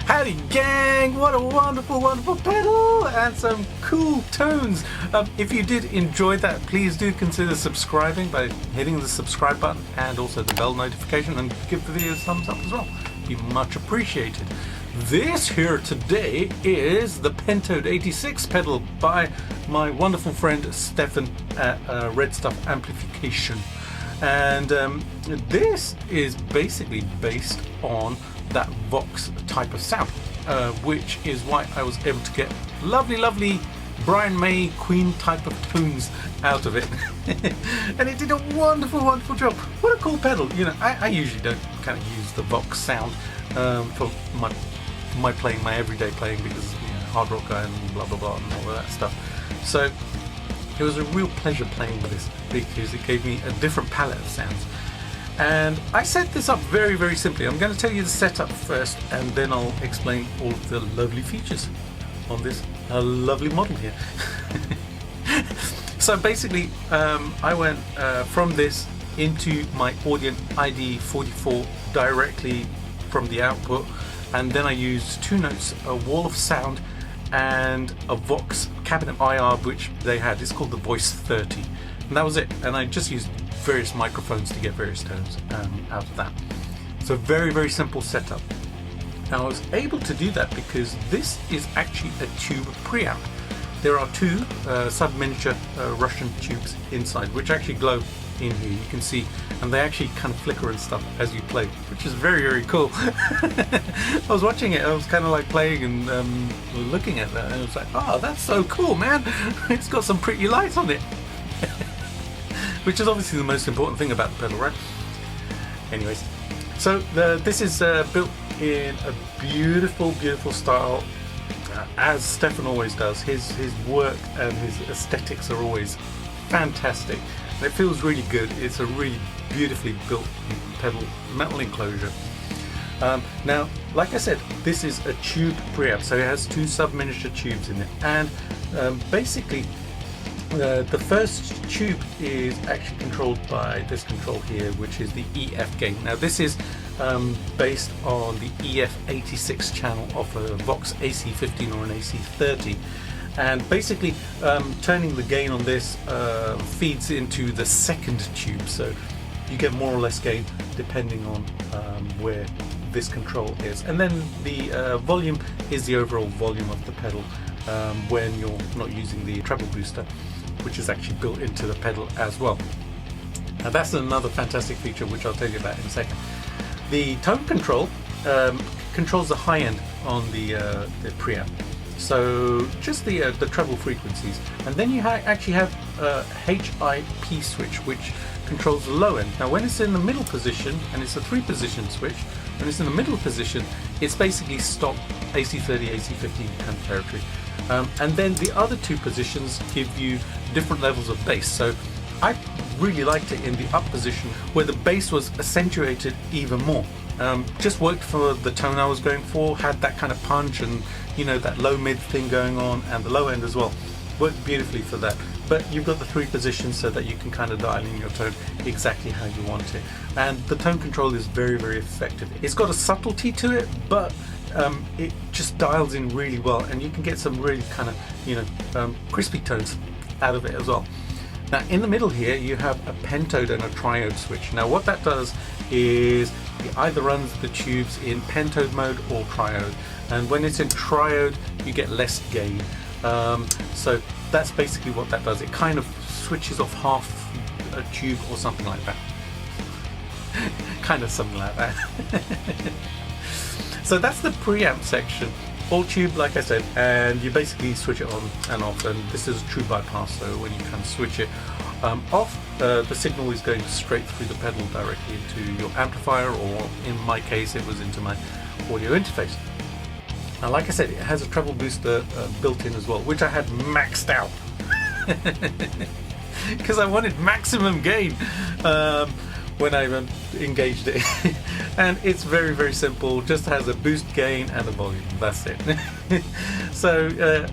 Howdy gang, what a wonderful, wonderful pedal and some cool tones. If you did enjoy that, please do consider subscribing by hitting the subscribe button and also the bell notification, and give the video a thumbs up as well. Be much appreciated. This here today is the Pentode 86 pedal by my wonderful friend Stefan at RedStuff Amplification. And this is basically based on that Vox type of sound, which is why I was able to get lovely Brian May Queen type of tones out of it. And it did a wonderful job. What a cool pedal. You know, I usually don't kind of use the Vox sound for my playing, my everyday playing, because, you know, hard rock guy and blah blah and all of that stuff. So it was a real pleasure playing with this because it gave me a different palette of sounds. And I set this up very simply. I'm going to tell you the setup first, and then I'll explain all of the lovely features on this lovely model here. So basically, I went from this into my Audient ID44 directly from the output, and then I used two notes, a wall of sound, and a Vox cabinet IR which they had. It's called the Voice 30, and that was it. And I just used various microphones to get various tones out of that. So very simple setup. Now I was able to do that because this is actually a tube preamp. There are two sub-miniature Russian tubes inside, which actually glow in here, you can see, and they actually kind of flicker and stuff as you play, which is very cool. I was watching it, I was kind of like playing and looking at that, and I was like, oh, that's so cool, man. It's got some pretty lights on it. Which is obviously the most important thing about the pedal, right? Anyways, so this is built in a beautiful style, as Stefan always does. His work and his aesthetics are always fantastic. And it feels really good. It's a really beautifully built pedal metal enclosure. Now, like I said, this is a tube preamp, so it has two sub-miniature tubes in it, and basically the first tube is actually controlled by this control here, which is the EF gain. Now this is based on the EF86 channel of a Vox AC15 or an AC30, and basically turning the gain on this feeds into the second tube, so you get more or less gain depending on where this control is. And then the volume is the overall volume of the pedal when you're not using the treble booster, which is actually built into the pedal as well. Now that's another fantastic feature which I'll tell you about in a second. The tone control controls the high end on the preamp, so just the treble frequencies, and then you actually have a HIP switch which controls the low end. Now when it's in the middle position, and it's a 3-position switch, when it's in the middle position it's basically stop AC30, AC15 kind of territory. And then the other two positions give you different levels of bass. So I really liked it in the up position where the bass was accentuated even more. Just worked for the tone I was going for, had that kind of punch and, you know, that low mid thing going on, and the low end as well. Worked beautifully for that. But you've got the 3 positions so that you can kind of dial in your tone exactly how you want it. And the tone control is very effective. It's got a subtlety to it, but it just dials in really well, and you can get some really kind of, you know, crispy tones out of it as well. Now in the middle here you have a pentode and a triode switch. Now what that does is it either runs the tubes in pentode mode or triode, and when it's in triode you get less gain. So that's basically what that does. It kind of switches off half a tube or something like that. Kind of something like that. So that's the preamp section, all tube like I said, and you basically switch it on and off, and this is a true bypass, so when you kind of switch it off, the signal is going straight through the pedal directly into your amplifier, or in my case it was into my audio interface. Now like I said, it has a treble booster built in as well, which I had maxed out because I wanted maximum gain when I engaged it. And it's very simple, just has a boost gain and a volume, that's it. So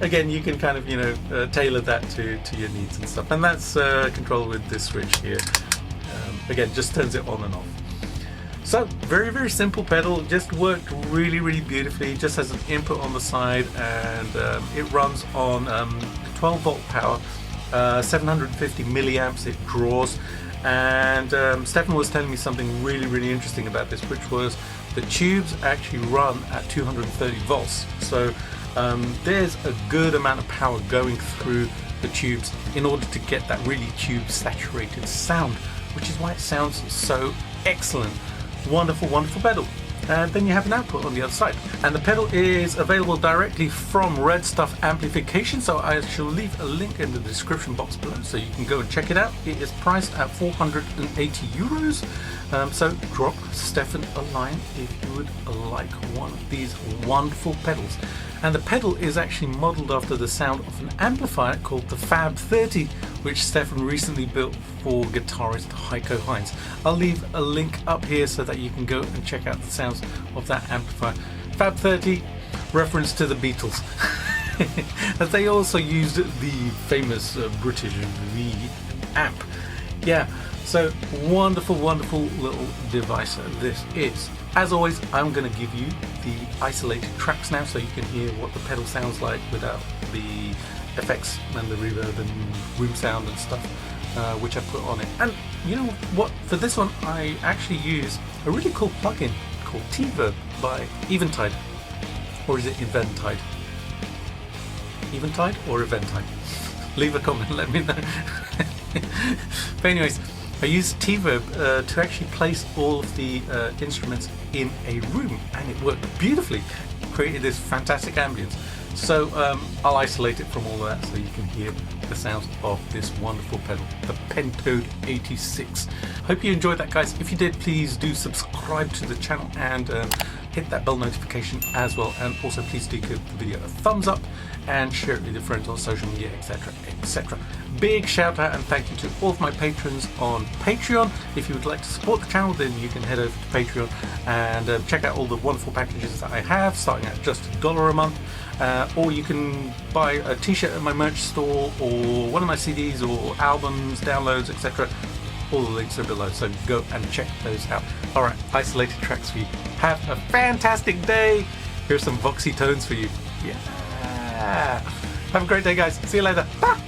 again, you can kind of, you know, tailor that to your needs and stuff, and that's controlled with this switch here. Again, just turns it on and off. So very, very simple pedal, just worked really, really beautifully. It just has an input on the side, and it runs on 12 volt power, 750 milliamps it draws. And Stefan was telling me something really, really interesting about this, which was the tubes actually run at 230 volts. So there's a good amount of power going through the tubes in order to get that really tube saturated sound, which is why it sounds so excellent. Wonderful, wonderful pedal. And then you have an output on the other side, and the pedal is available directly from RedStuff Amplification, so I shall leave a link in the description box below so you can go and check it out. It is priced at 480 euros. So drop Stefan a line if you would like one of these wonderful pedals. And the pedal is actually modeled after the sound of an amplifier called the Fab 30, which Stefan recently built for guitarist Heiko Heinz. I'll leave a link up here so that you can go and check out the sounds of that amplifier. Fab 30, reference to the Beatles, as they also used the famous British V amp. Yeah, so wonderful, wonderful little device this is. As always, I'm going to give you the isolated tracks now so you can hear what the pedal sounds like without the effects and the reverb and room sound and stuff, which I put on it. And you know what, for this one I actually use a really cool plugin called T-Verb by Eventide. Or is it Eventide? Eventide or Eventide? Leave a comment, let me know. But anyways, I used T-Verb to actually place all of the instruments in a room, and it worked beautifully. It created this fantastic ambience. So I'll isolate it from all of that so you can hear the sounds of this wonderful pedal, the Pentode 86. Hope you enjoyed that, guys. If you did, please do subscribe to the channel and hit that bell notification as well. And also please do give the video a thumbs up and share it with your friends on social media, etc, etc. Big shout out and thank you to all of my patrons on Patreon. If you would like to support the channel, then you can head over to Patreon and check out all the wonderful packages that I have, starting at just $1 a month. Or you can buy a t-shirt at my merch store, or one of my CDs or albums, downloads, etc. All the links are below, so go and check those out. Alright, isolated tracks for you. Have a fantastic day. Here's some voxy tones for you. Yeah. Have a great day, guys. See you later. Bye.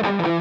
you.